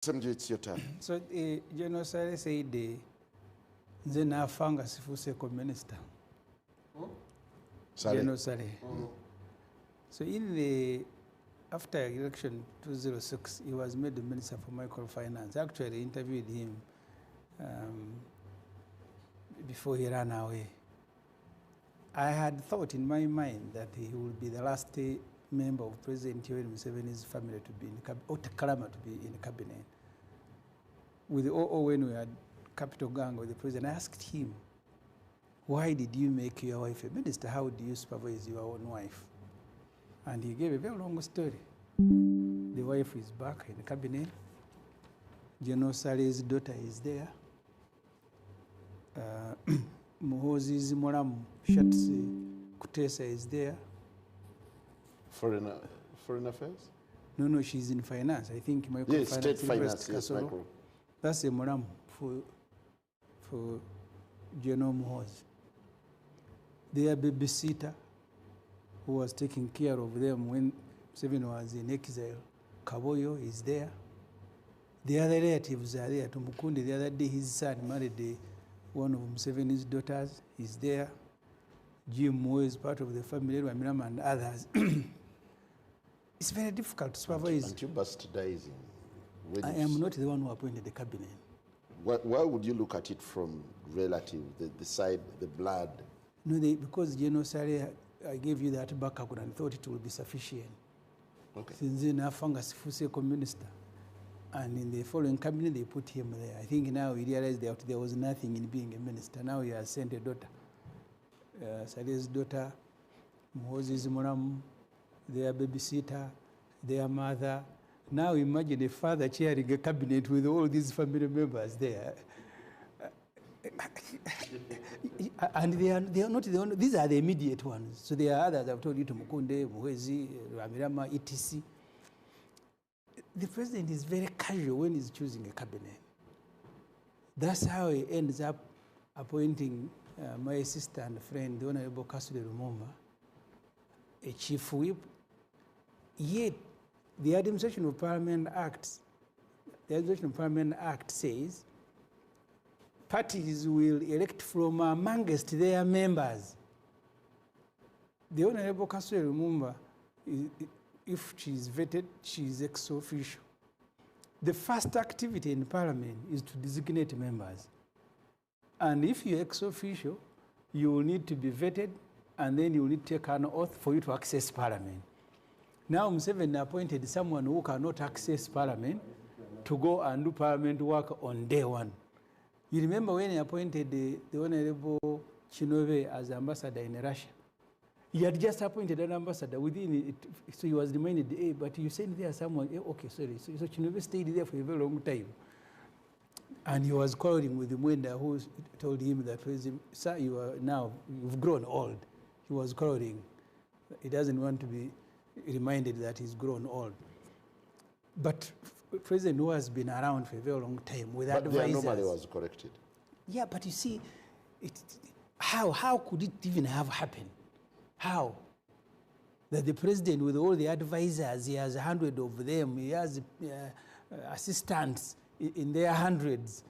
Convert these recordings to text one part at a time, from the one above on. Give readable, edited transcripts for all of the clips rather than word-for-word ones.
Ssemujju, it's your turn. So General Sale said nze nafanga sifuse minister. General Sale. So after election 2006, he was made the minister for microfinance. Actually, I interviewed him before he ran away. I had thought in my mind that he would be the last member of President Yoweri Museveni's family to be in the cabinet, or Takalama to be in the cabinet. With the OO, when we had capital gang with the president, I asked him, why did you make your wife a minister? How do you supervise your own wife? And he gave a very long story. The wife is back in the cabinet. General Sale's daughter is there. Muhozi's Moram Shatsi Kutesa is there. Foreign affairs? No, she's in finance. I think microfinance. Yes, state finance, yes, micro. That's a Moram for General Muhozi. Their babysitter, who was taking care of them when Museveni was in exile, Kaboyo, is there. The other relatives are there. Tumukundi, the other day, his son married one of Museveni's daughters. He's there. Jim Moe is part of the family, Raminam and others. It's very difficult to supervise. Aren't you bastardizing? I am not the one who appointed the cabinet. Why would you look at it from relative, the side, the blood? No, because General Sale, I gave you that backup and thought it would be sufficient. Okay. Since then, Afanga Sifuse minister. And in the following cabinet, they put him there. I think now he realized that there was nothing in being a minister. Now he has sent a daughter. Sale's daughter, Moses Moram, their babysitter, their mother. Now imagine a father chairing a cabinet with all these family members there. And they are not the only, these are the immediate ones. So there are others, I've told you, Tumukunde, Muhezi, Ramirama, etc. The president is very casual when he's choosing a cabinet. That's how he ends up appointing my sister and friend, the Honorable Kasule Lumumba, a chief whip. Yet, the Administration of Parliament Act says parties will elect from amongst their members. The Honorable Kasule Lumumba, if she is vetted, she is ex officio. The first activity in Parliament is to designate members. And if you're ex officio, you will need to be vetted, and then you will need to take an oath for you to access Parliament. Now Museveni appointed someone who cannot access Parliament to go and do Parliament work on day one. You remember when he appointed the Honorable Chinove as ambassador in Russia? He had just appointed an ambassador within it, so he was reminded, hey, but you sent there someone, hey, okay, sorry. So Chinove stayed there for a very long time. And he was quarreling with Mwenda, who told him that, sir, you've grown old. He was quarreling. He doesn't want to be reminded that he's grown old. But President who has been around for a very long time with advisors. But the anomaly was corrected. Yeah, but you see, how could it even have happened? How? That the president with all the advisors, he has 100 of them, he has assistants in their hundreds.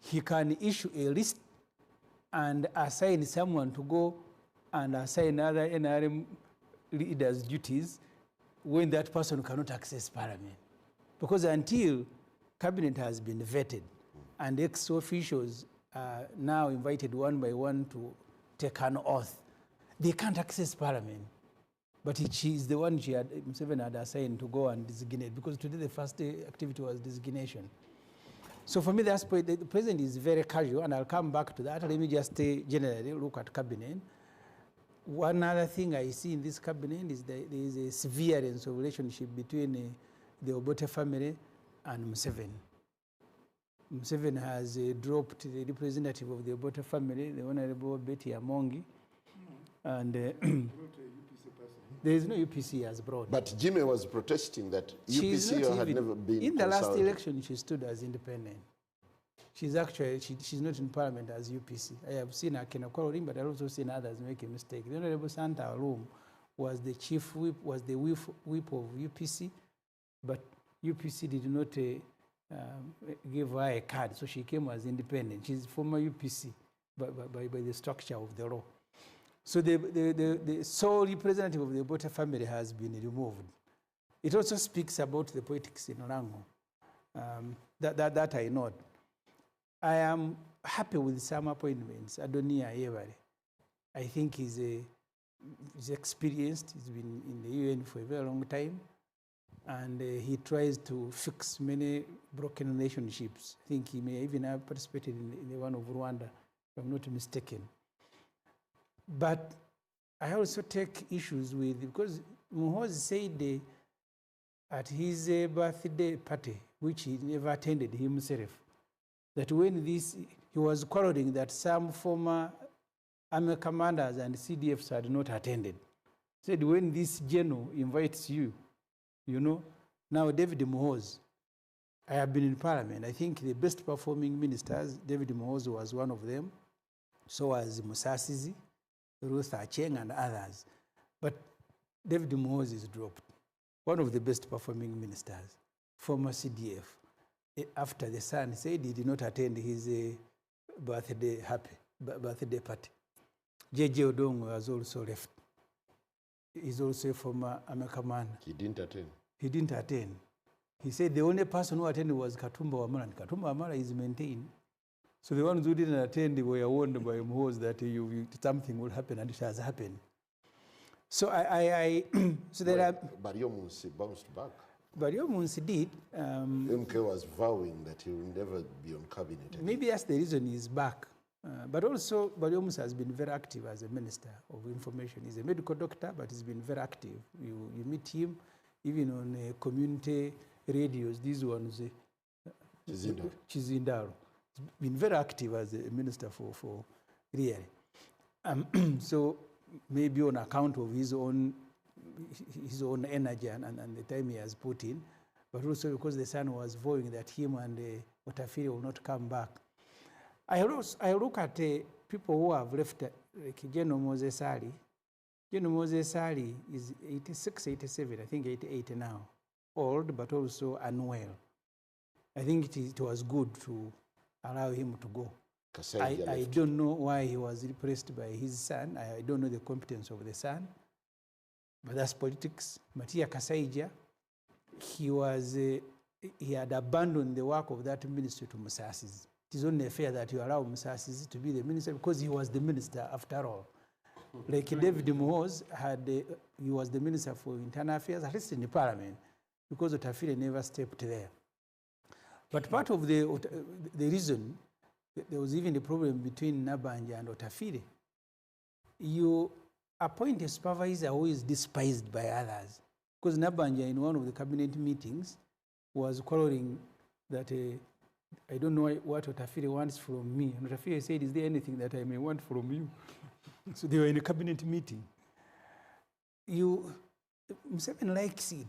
He can issue a list and assign someone to go and assign other NRM leaders' duties when that person cannot access Parliament. Because until cabinet has been vetted and ex-officials are now invited one by one to take an oath, they can't access Parliament. But she is the one Museveni had assigned to go and designate, because today the first activity was designation. So for me, that's the president is very casual, and I'll come back to that. Let me just generally look at cabinet. One other thing I see in this cabinet is that there is a severance of relationship between the Obote family and Museveni. Museveni has dropped the representative of the Obote family, the Honorable Betty Amongi, and there is no UPC as brought. But Jimmy was protesting that UPC had never been in the last election, she stood as independent. She's actually, she's not in Parliament as UPC. I have seen her quarreling, but I've also seen others make a mistake. The Honorable Santa Alum was the chief whip, was the whip of UPC, but UPC did not gave her a card, so she came as independent. She's former UPC by the structure of the law. So the sole representative of the Bota family has been removed. It also speaks about the politics in Orango. That I know. I am happy with some appointments. Adonia Yewari, I think he's experienced. He's been in the UN for a very long time. And he tries to fix many broken relationships. I think he may even have participated in the one of Rwanda, if I'm not mistaken. But I also take issues with, because Muhoozi said at his birthday party, which he never attended himself, that when he was quarreling that some former army commanders and CDFs had not attended. He said, when this general invites you, you know, now David Muhoozi, I have been in parliament. I think the best performing ministers, David Muhoozi was one of them. So was Musasizi, Ruth Acheng, and others. But David Muhoozi is dropped. One of the best performing ministers, former CDF. After the son said he did not attend his birthday party. J.J. Odongo has also left. He's also a former army commander. He didn't attend? He didn't attend. He said the only person who attended was Katumba Wamala, and Katumba Wamala is maintained. So the ones who didn't attend were warned by Muhoozi that something will happen, and it has happened. So so there are... Baryomunsi bounced back. Baryomunsi did. MK was vowing that he will never be on cabinet again. Maybe that's the reason he's back. But also, Baryomunsi has been very active as a minister of information. He's a medical doctor, but he's been very active. You meet him even on community radios, these ones. Chizindaro. He's been very active as a minister for really. So maybe on account of his own energy and the time he has put in, but also because the son was vowing that him and Otafiri will not come back. I look at people who have left, like General Moses Ali. General Moses Ali is 86, 87, I think 88 now. Old, but also unwell. I think it was good to allow him to go. I don't know why he was replaced by his son. I don't know the competence of the son. But that's politics. Matia Kasaija, he had abandoned the work of that ministry to Musasizi. It is only fair that you allow Musasizi to be the minister because he was the minister after all. Like David Muhoozi he was the minister for internal affairs, at least in the parliament, because Otafire never stepped there. But part of the reason, there was even a problem between Nabanja and Otafire. You appoint a supervisor who is despised by others. Because Nabanja, in one of the cabinet meetings, was quarreling that I don't know what Otafire wants from me. And Otafire said, is there anything that I may want from you? So they were in a cabinet meeting. Museveni likes it,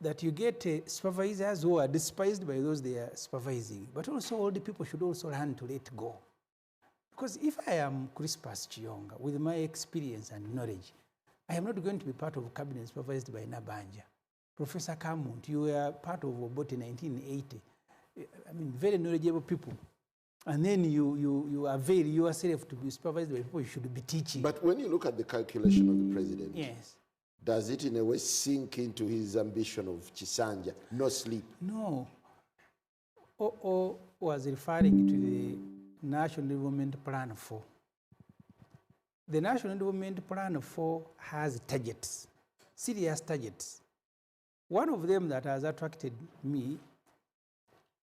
that you get supervisors who are despised by those they are supervising. But also all the people should also learn to let go. Because if I am Crispus Chiyonga, with my experience and knowledge, I am not going to be part of a cabinet supervised by Nabanja. Professor Kamut, you were part of Obote in 1980. I mean, very knowledgeable people. And then you avail yourself to be supervised by people you should be teaching. But when you look at the calculation of the president, yes, does it in a way sink into his ambition of Chisanja, no sleep? No. O was referring to the National Development Plan 4. The National Development Plan 4 has targets, serious targets. One of them that has attracted me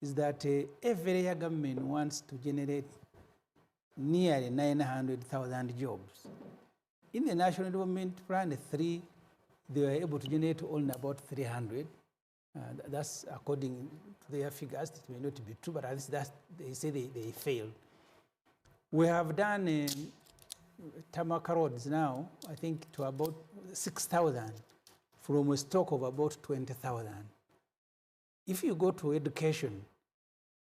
is that every year government wants to generate nearly 900,000 jobs. In the National Development Plan 3, they were able to generate only about 300. That's according to their figures. It may not be true, but at least they say they failed. We have done tarmac roads now, I think, to about 6,000 from a stock of about 20,000. If you go to education,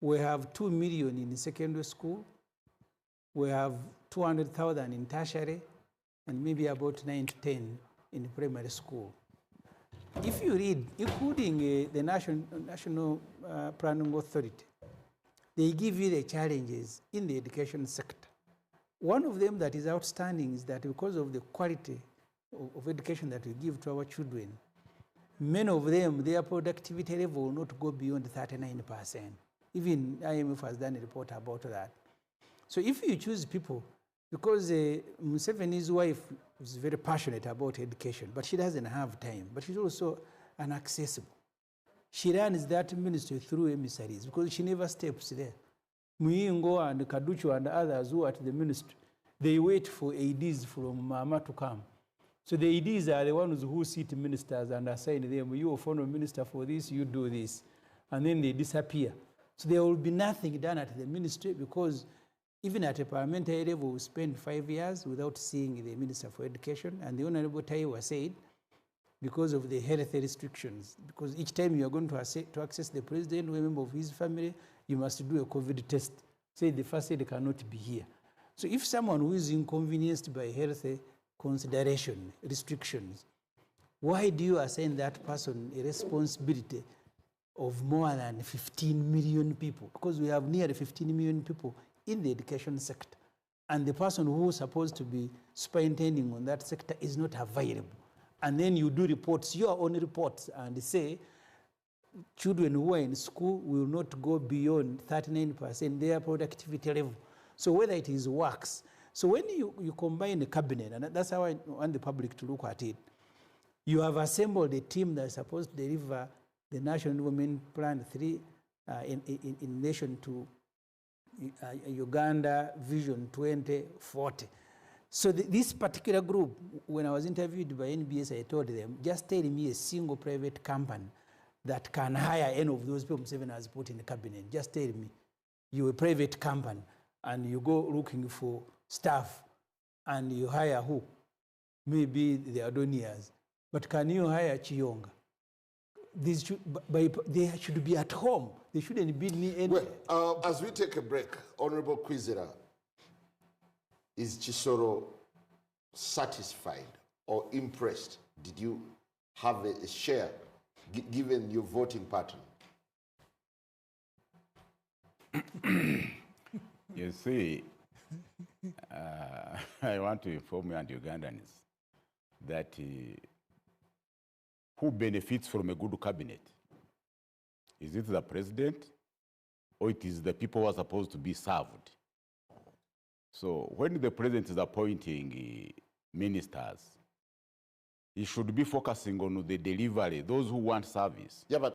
we have 2 million in secondary school, we have 200,000 in tertiary, and maybe about 9 to 10 in primary school. if you read, including the National Planning Authority, they give you the challenges in the education sector. One of them that is outstanding is that because of the quality of education that we give to our children, many of them, their productivity level will not go beyond 39%. Even IMF has done a report about that. So if you choose people, because Museveni's wife is very passionate about education, but she doesn't have time, but she's also inaccessible. She runs that ministry through emissaries because she never steps there. Muyingo and Kaduchu and others who are at the ministry, they wait for ADs from Mama to come. So the ADs are the ones who sit ministers and assign them, you are foreign minister for this, you do this. And then they disappear. So there will be nothing done at the ministry because even at a parliamentary level, we spend 5 years without seeing the Minister for Education. And the Honorable Taiwa said, because of the health restrictions, because each time you are going to access the president or a member of his family, you must do a COVID test. Say the first aid cannot be here. So if someone who is inconvenienced by health consideration, restrictions, why do you assign that person a responsibility of more than 15 million people? Because we have nearly 15 million people in the education sector. And the person who is supposed to be superintending on that sector is not available. And then you do reports, your own reports, and say children who are in school will not go beyond 39% their productivity level. So whether it is works. So when you combine the cabinet, and that's how I want the public to look at it, you have assembled a team that is supposed to deliver the National Development Plan 3 in relation to Uganda Vision 2040. So this particular group, when I was interviewed by NBS, I told them, just tell me a single private company that can hire any of those people Museveni has put in the cabinet. Just tell me, you're a private company and you go looking for staff and you hire who? Maybe the Adonias. But can you hire Chiyonga? They should be at home. They shouldn't be anywhere. Well, as we take a break, Honorable Kwizera, is Chisoro satisfied or impressed? Did you have a share, given your voting pattern? You see, I want to inform you and Ugandans that who benefits from a good cabinet? Is it the president or it is the people who are supposed to be served? So when the president is appointing ministers, he should be focusing on the delivery, those who want service. Yeah, but